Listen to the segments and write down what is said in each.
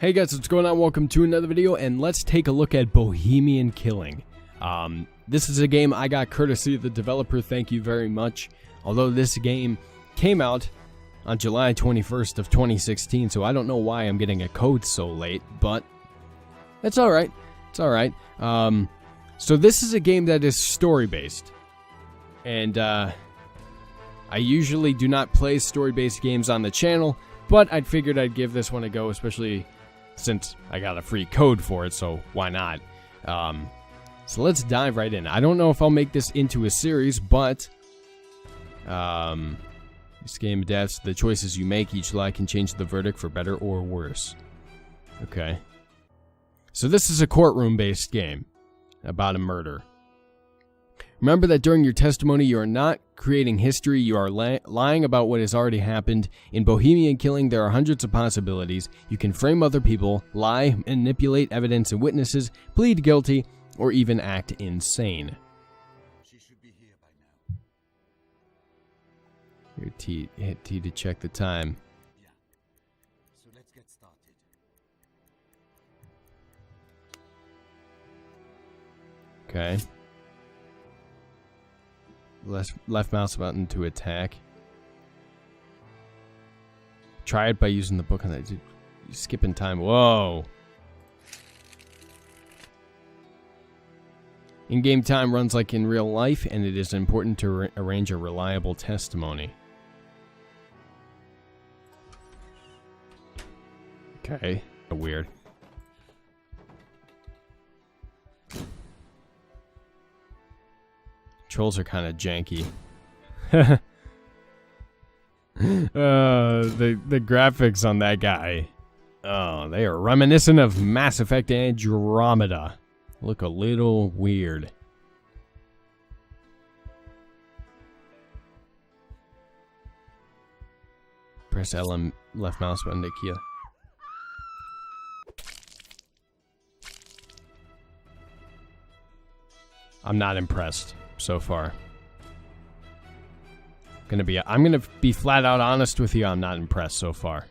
Hey guys, what's going on? Welcome to another video, and let's take a look at Bohemian Killing. This is a game I got courtesy of the developer, thank you very much. Although this game came out on July 21st of 2016, so I don't know why I'm getting a code so late, but it's alright. It's alright. So this is a game that is story-based, and I usually do not play story-based games on the channel, but I figured I'd give this one a go, especially since I got a free code for it, so why not? So let's dive right in. I don't know if I'll make this into a series, but this game adapts to the choices you make. Each lie can change the verdict for better or worse. Okay. So this is a courtroom-based game about a murder. Remember that during your testimony, you are not creating history, you are lying about what has already happened. In Bohemian Killing, there are hundreds of possibilities. You can frame other people, lie, manipulate evidence and witnesses, plead guilty, or even act insane. She should be here by now. Hit T to check the time. Yeah. So let's get started. Okay. Left mouse button to attack. Try it by using the book on that. You're skipping time. Whoa. In-game time runs like in real life, and it is important to arrange a reliable testimony. Okay. Weird. Controls are kind of janky. The graphics on that guy. Oh, they are reminiscent of Mass Effect Andromeda. Look a little weird. Press L left mouse button to kill. I'm not impressed so far. I'm gonna be flat out honest with you. I'm not impressed so far.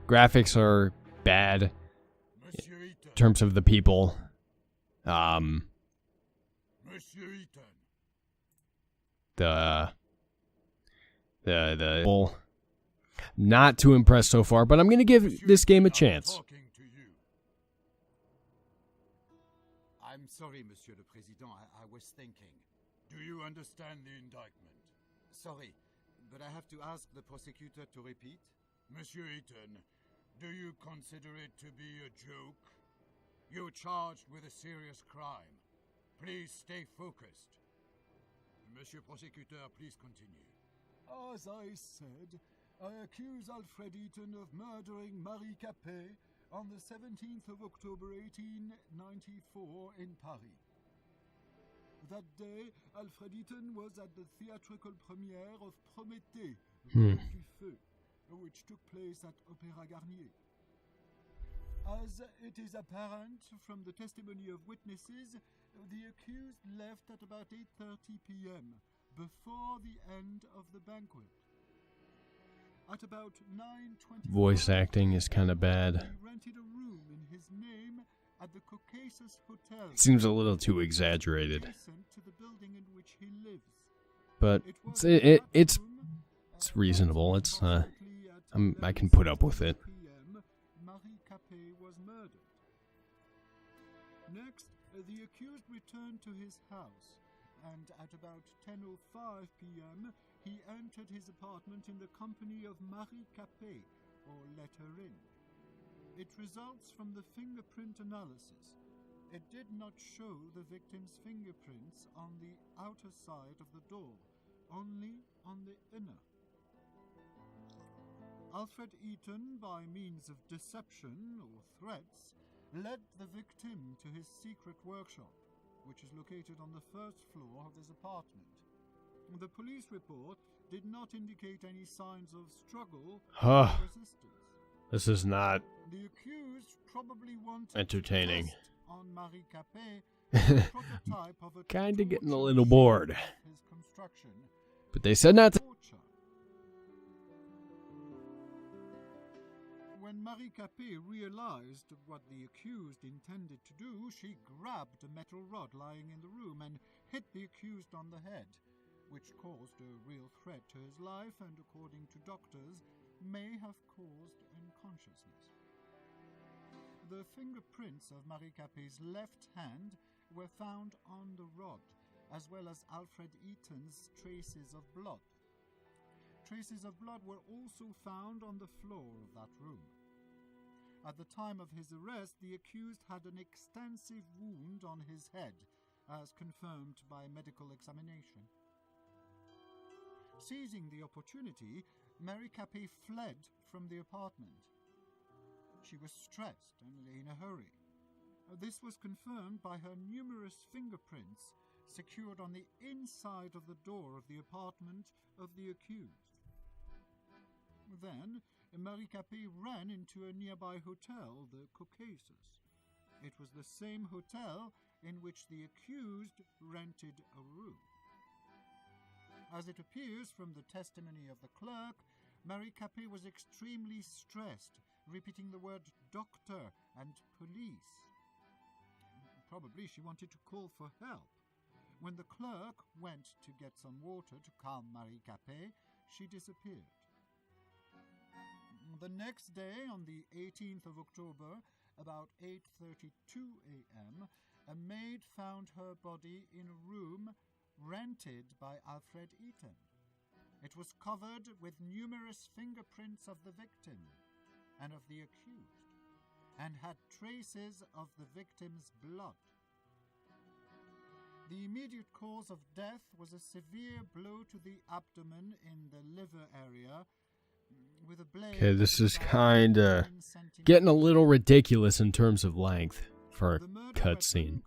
Graphics are bad in terms of the people. The not too impressed so far, but I'm gonna give this game a chance. I'm sorry, Monsieur le Président, I was thinking. Do you understand the indictment? Sorry, but I have to ask the prosecutor to repeat. Monsieur Eaton, do you consider it to be a joke? You're charged with a serious crime. Please stay focused. Monsieur Prosecutor, please continue. As I said, I accuse Alfred Eaton of murdering Marie Capet on the 17th of October 1894 in Paris. That day, Alfred Eaton was at the theatrical premiere of Prométhée, du Feu, which took place at Opéra Garnier. As it is apparent from the testimony of witnesses, the accused left at about 8:30 p.m., before the end of the banquet. At about 9:20, Voice acting is kind of bad. he rented a room in his name at the Caucasus Hotel. Seems a little too exaggerated, Adjacent to the building in which he lives. but It was it's in that room, reasonable. It's approximately at I can put up with it. 11:30 p.m., Marie Capet was murdered. Next, the accused returned to his house, and at about 10:05 p.m., he entered his apartment in the company of Marie Capet, or let her in. It results from the fingerprint analysis. It did not show the victim's fingerprints on the outer side of the door, only on the inner. Alfred Eaton, by means of deception or threats, led the victim to his secret workshop, which is located on the first floor of his apartment. The police report did not indicate any signs of struggle or resistance. This is not The accused probably wanted entertaining. to test on Marie Capet a prototype of a Kinda getting a torture little bored. his construction. But they said not to. Torture. When Marie Capet realized what the accused intended to do, she grabbed a metal rod lying in the room and hit the accused on the head, which caused a real threat to his life and, according to doctors, may have caused unconsciousness. The fingerprints of Marie Capet's left hand were found on the rod, as well as Alfred Eaton's traces of blood. Traces of blood were also found on the floor of that room. At the time of his arrest, the accused had an extensive wound on his head, as confirmed by medical examination. Seizing the opportunity, Marie Capet fled from the apartment. She was stressed and in a hurry. This was confirmed by her numerous fingerprints secured on the inside of the door of the apartment of the accused. Then, Marie Capet ran into a nearby hotel, the Caucasus. It was the same hotel in which the accused rented a room. As it appears from the testimony of the clerk, Marie Capet was extremely stressed, repeating the word doctor and police. Probably she wanted to call for help. When the clerk went to get some water to calm Marie Capet, she disappeared. The next day, on the 18th of October, about 8:32 a.m., a maid found her body in a room rented by Alfred Eaton. It was covered with numerous fingerprints of the victim and of the accused, and had traces of the victim's blood. The immediate cause of death was a severe blow to the abdomen in the liver area with a blade. Okay, this is kind of getting a little ridiculous in terms of length for a cutscene.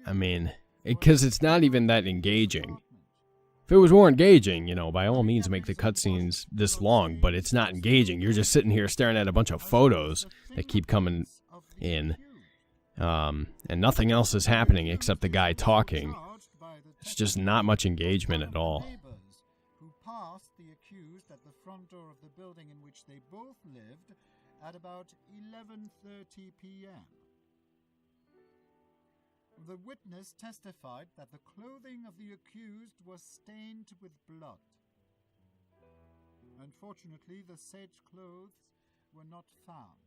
I mean, because it's not even that engaging. If it was more engaging, you know, by all means make the cutscenes this long, but it's not engaging. You're just sitting here staring at a bunch of photos that keep coming in, and nothing else is happening except the guy talking. It's just not much engagement at all. Who passed the accused at the front door of the building in which they both lived at about 11:30 p.m. The witness testified that the clothing of the accused was stained with blood. Unfortunately, the said clothes were not found.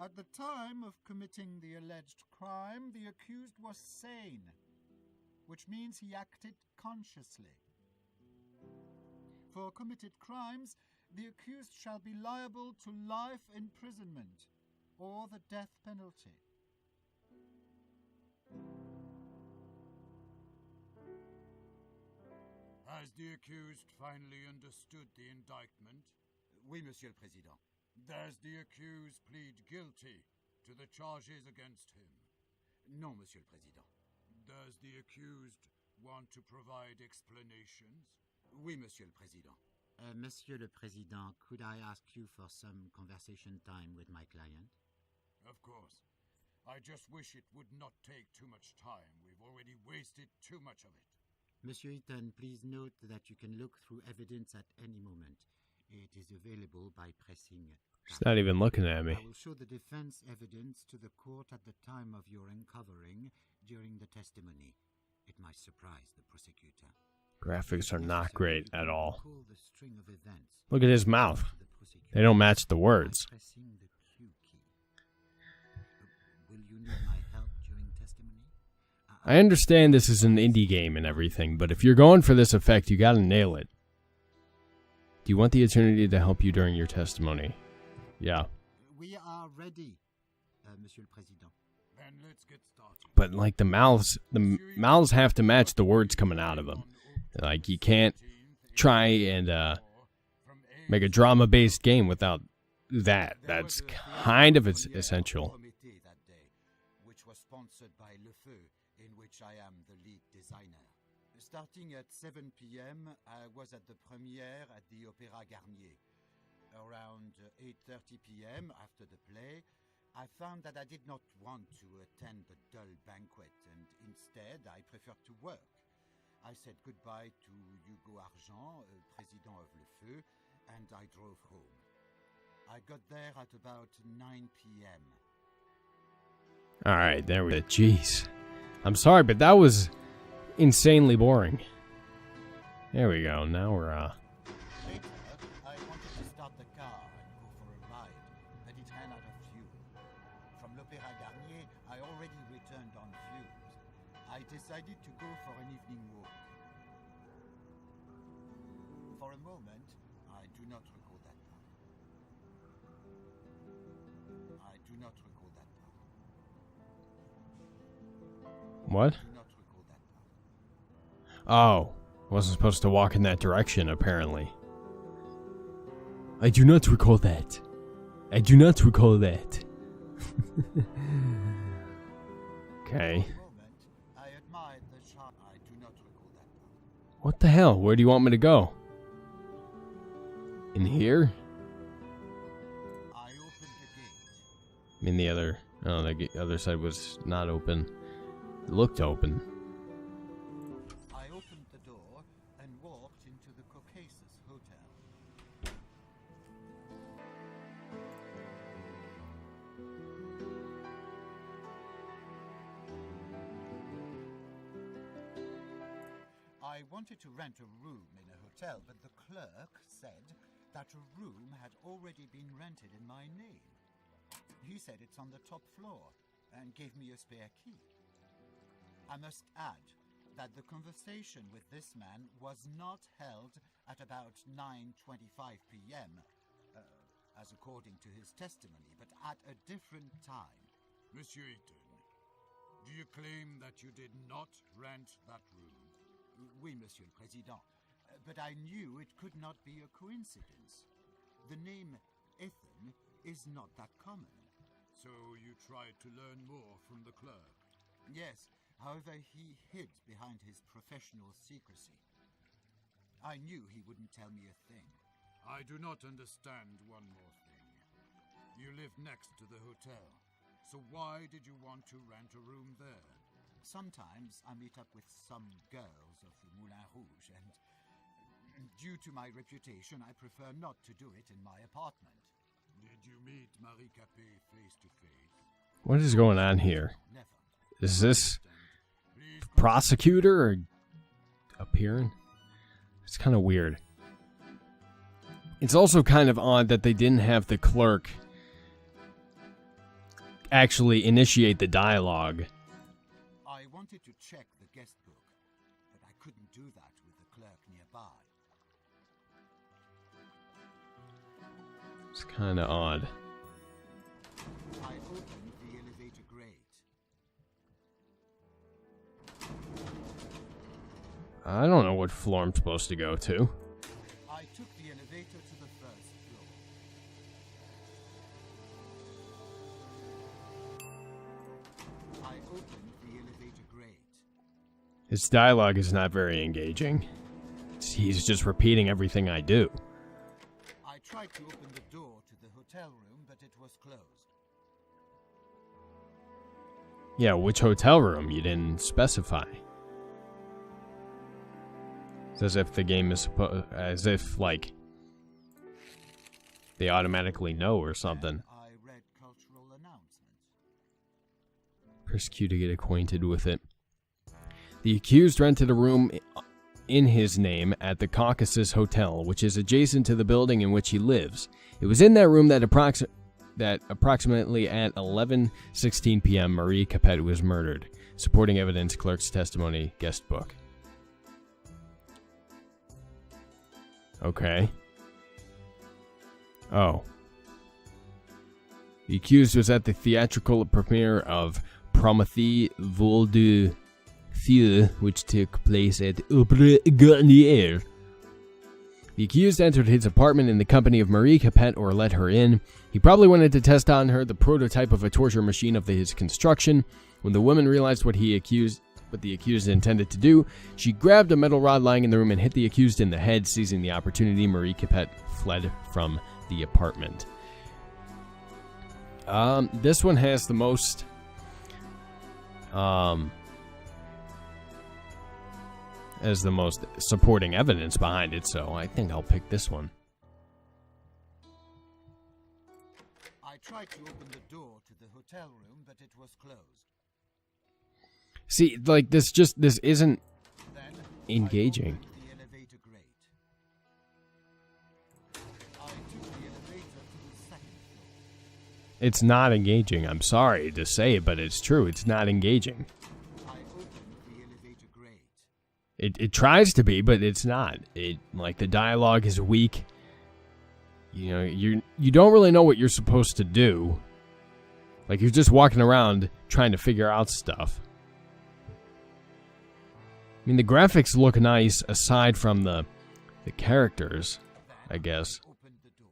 At the time of committing the alleged crime, the accused was sane, which means he acted consciously. For committed crimes, the accused shall be liable to life imprisonment or the death penalty. Has the accused finally understood the indictment? Oui, Monsieur le Président. Does the accused plead guilty to the charges against him? Non, Monsieur le Président. Does the accused want to provide explanations? Oui, Monsieur le Président. Monsieur le Président, could I ask you for some conversation time with my client? Of course. I just wish it would not take too much time. We've already wasted too much of it. Monsieur Eaton, please note that you can look through evidence at any moment. It is available by pressing... She's not even looking at me. I will show the defense evidence to the court at the time of your uncovering during the testimony. It might surprise the prosecutor. Graphics are not great at all. Recall the string of events Look at his mouth. to the prosecutor They don't match the words. by pressing the Q key. Will you need my help during testimony? I understand this is an indie game and everything, but if you're going for this effect, you gotta nail it. Do you want the attorney to help you during your testimony? Yeah. We are ready, Monsieur le Président. Then let's get started. But like the mouths have to match the words coming out of them. Like you can't try and make a drama-based game without that. That's kind of essential. That day, which was sponsored by Le Feu, in which I am the lead designer. Starting at 7 p.m., I was at the premiere at the Opéra Garnier. Around 8:30 p.m., after the play, I found that I did not want to attend the dull banquet, and instead I preferred to work. I said goodbye to Hugo Argent, president of Le Feu, and I drove home. I got there at about 9 p.m. Alright, there we go. Jeez. I'm sorry, but that was insanely boring. There we go. Now we're, Later, I wanted to start the car and go for a ride, but it ran out of fuel. From l'Opéra Garnier, I already returned on fumes. I decided to go for an evening walk. For a moment, I do not recall that part. I do not recall that part. what? I do not recall that part. Oh. Wasn't supposed to walk in that direction, apparently. I do not recall that. I do not recall that. Okay. For a moment, I admired the shot. I do not recall that part. What the hell? Where do you want me to go? In here? I opened the gate. I mean, the other... Oh, the other side was not open. It looked open. I opened the door and walked into the Caucasus Hotel. I wanted to rent a room in a hotel, but the clerk said that a room had already been rented in my name. He said it's on the top floor and gave me a spare key. I must add that the conversation with this man was not held at about 9:25 p.m., as according to his testimony, but at a different time. Monsieur Eaton, do you claim that you did not rent that room? Oui, Monsieur le Président, but I knew it could not be a coincidence. The name Ethan is not that common. So you tried to learn more from the clerk? Yes, however, he hid behind his professional secrecy. I knew he wouldn't tell me a thing. I do not understand one more thing. You live next to the hotel, so why did you want to rent a room there? Sometimes I meet up with some girls of the Moulin Rouge, and due to my reputation, I prefer not to do it in my apartment. Did you meet Marie Capet face to face? What is going on here? Never. Is this Please prosecutor or appearing? It's kind of weird. It's also kind of odd that they didn't have the clerk actually initiate the dialogue. I wanted to check the guest book, but I couldn't do that with the clerk nearby. It's kind of odd. I opened the elevator grate. I don't know what floor I'm supposed to go to. I took the elevator to the first floor. I opened the elevator grate. His dialogue is not very engaging. He's just repeating everything I do. I tried to open the door to the hotel room, but it was closed. Yeah, which hotel room? You didn't specify. It's as if the game is as if, like, they automatically know or something. I read cultural announcements. Press Q to get acquainted with it. The accused rented a room in his name at the Caucasus Hotel, which is adjacent to the building in which he lives. It was in that room that approximately at 11:16 p.m. Marie Capet was murdered. Supporting evidence, clerk's testimony, guest book. Okay. Oh. The accused was at the theatrical premiere of Prométhée Vol de Feu, which took place at Opéra Garnier. The accused entered his apartment in the company of Marie Capet, or let her in. He probably wanted to test on her the prototype of a torture machine of his construction. When the woman realized what the accused intended to do, she grabbed a metal rod lying in the room and hit the accused in the head. Seizing the opportunity, Marie Capet fled from the apartment. This one has the most supporting evidence behind it, so I think I'll pick this one. I tried to open the door to the hotel room, but it was closed. See, like, this isn't Then engaging. I opened the elevator grate. I took the elevator to the second floor. It's not engaging. I'm sorry to say it, but it's true. It's not engaging. I opened the elevator grate. It tries to be, but it's not. Like, the dialogue is weak. You know, you don't really know what you're supposed to do. Like, you're just walking around trying to figure out stuff. I mean, the graphics look nice aside from the characters, I guess. Opened the door.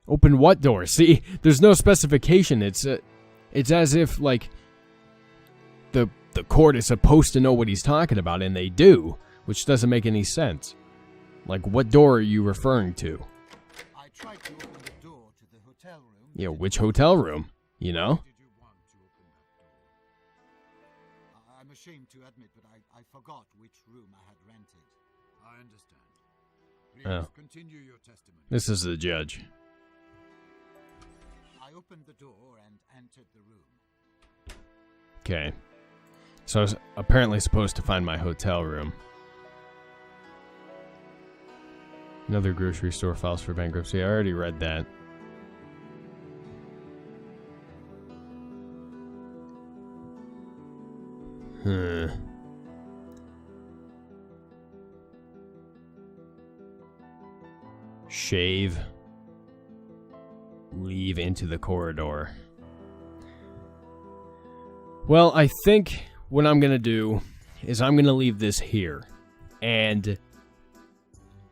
Open what door? See, there's no specification. It's as if, like, the court is supposed to know what he's talking about, and they do, which doesn't make any sense. Like, what door are you referring to? I tried to open the door to the hotel room. Yeah, which hotel room? You know? Did you want to open that door? I'm ashamed to admit, but I forgot which room I had rented. I understand. Please Oh. continue your testimony. This is the judge. I opened the door and entered the room. Okay. So I was apparently supposed to find my hotel room. Another grocery store files for bankruptcy. I already read that. Shave. Leave into the corridor. Well, I think what I'm going to do is I'm going to leave this here. And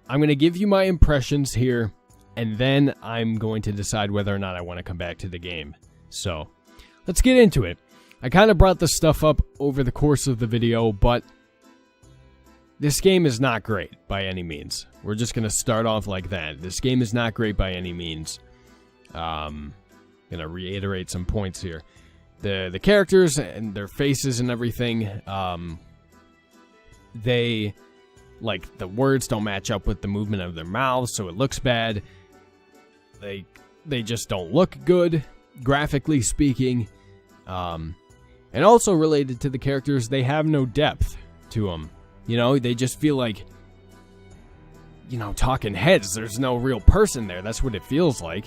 I'm going to give you my impressions here. And then I'm going to decide whether or not I want to come back to the game. So, let's get into it. I kind of brought this stuff up over the course of the video, but this game is not great by any means. We're just going to start off like that. This game is not great by any means. Going to reiterate some points here. The characters and their faces and everything, they, like, the words don't match up with the movement of their mouths, so it looks bad. They just don't look good, graphically speaking. And also related to the characters, they have no depth to them. You know, they just feel like, you know, talking heads. There's no real person there. That's what it feels like.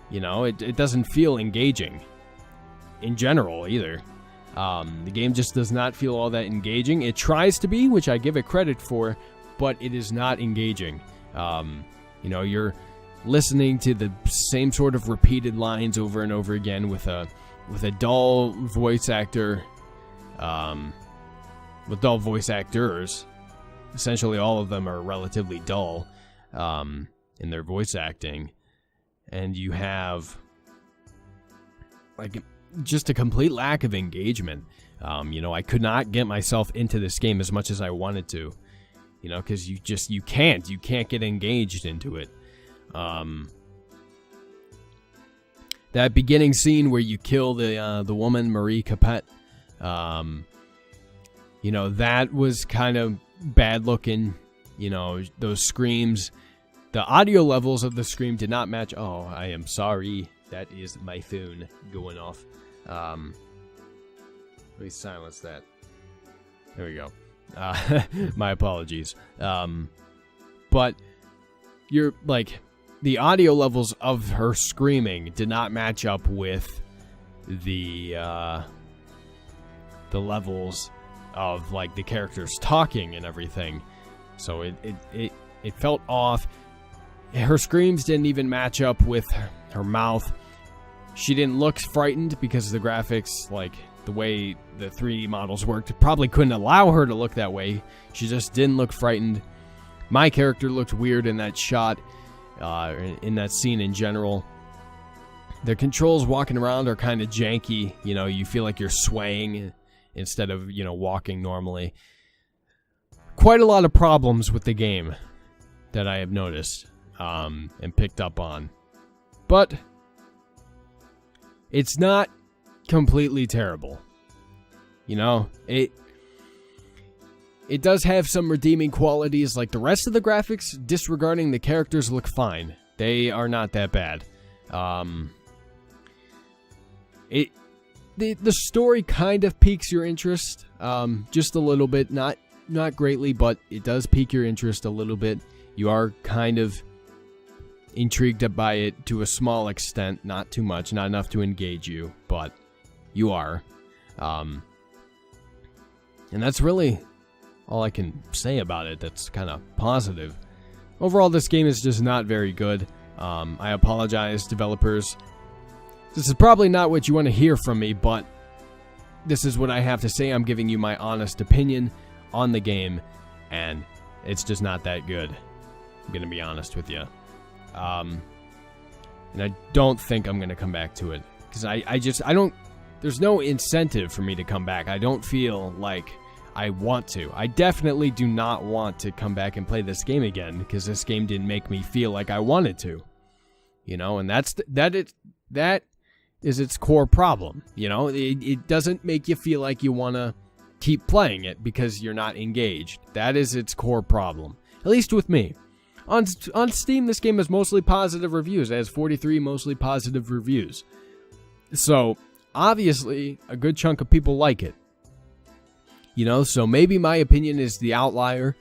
You know, it doesn't feel engaging in general either. The game just does not feel all that engaging. It tries to be, which I give it credit for, but it is not engaging. You know, you're listening to the same sort of repeated lines over and over again with a dull voice actor, with dull voice actors. Essentially, all of them are relatively dull in their voice acting. And you have, like, just a complete lack of engagement. You know, I could not get myself into this game as much as I wanted to. You know, because you can't get engaged into it. That beginning scene where you kill the woman, Marie Capet, you know, that was kind of bad looking. You know, those screams. The audio levels of the scream did not match. Oh, I am sorry. That is my phone going off. Let me silence that. There we go. My apologies. But you're like, the audio levels of her screaming did not match up with the levels of, like, the characters talking and everything. So it felt off. Her screams didn't even match up with her mouth. She didn't look frightened because the graphics, like, the way the 3D models worked, probably couldn't allow her to look that way. She just didn't look frightened. My character looked weird in that shot, in that scene in general. The controls walking around are kind of janky. You know, you feel like you're swaying instead of, you know, walking normally. Quite a lot of problems with the game that I have noticed and picked up on. But it's not completely terrible. You know, it does have some redeeming qualities. Like, the rest of the graphics, disregarding the characters, look fine. They are not that bad. The story kind of piques your interest, just a little bit, not greatly, but it does pique your interest a little bit. You are kind of intrigued by it to a small extent, not too much, not enough to engage you, but you are. And that's really all I can say about it that's kind of positive. Overall, this game is just not very good. I apologize, developers. This is probably not what you want to hear from me, but this is what I have to say. I'm giving you my honest opinion on the game, and it's just not that good. I'm going to be honest with you. And I don't think I'm going to come back to it, because I don't, there's no incentive for me to come back. I don't feel like I want to. I definitely do not want to come back and play this game again, because this game didn't make me feel like I wanted to. You know, and that is its core problem. You know, it doesn't make you feel like you want to keep playing it because you're not engaged. That is its core problem, at least with me. On Steam, this game has mostly positive reviews. It has 43 mostly positive reviews. So, obviously, a good chunk of people like it. You know, so maybe my opinion is the outlier.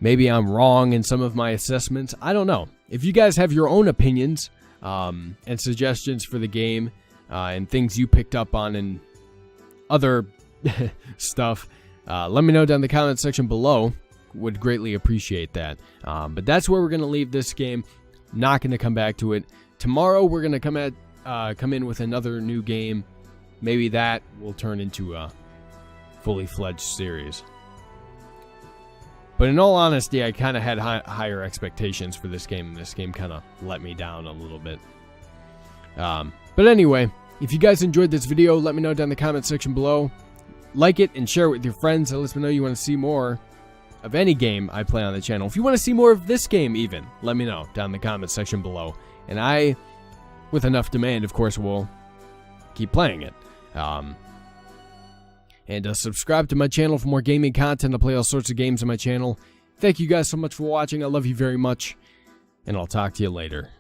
Maybe I'm wrong in some of my assessments. I don't know. If you guys have your own opinions and suggestions for the game and things you picked up on and other stuff, let me know down in the comment section below. Would greatly appreciate that. But that's where we're going to leave this game. Not going to come back to it. Tomorrow we're going to come in with another new game. Maybe that will turn into a fully fledged series. But in all honesty, I kind of had higher expectations for this game, and this game kind of let me down a little bit. But anyway, if you guys enjoyed this video, let me know down in the comment section below. Like it and share it with your friends. It lets me know you want to see more of any game I play on the channel. If you want to see more of this game even, let me know down in the comment section below. And I, with enough demand, of course, will keep playing it. And subscribe to my channel for more gaming content. I play all sorts of games on my channel. Thank you guys so much for watching. I love you very much. And I'll talk to you later.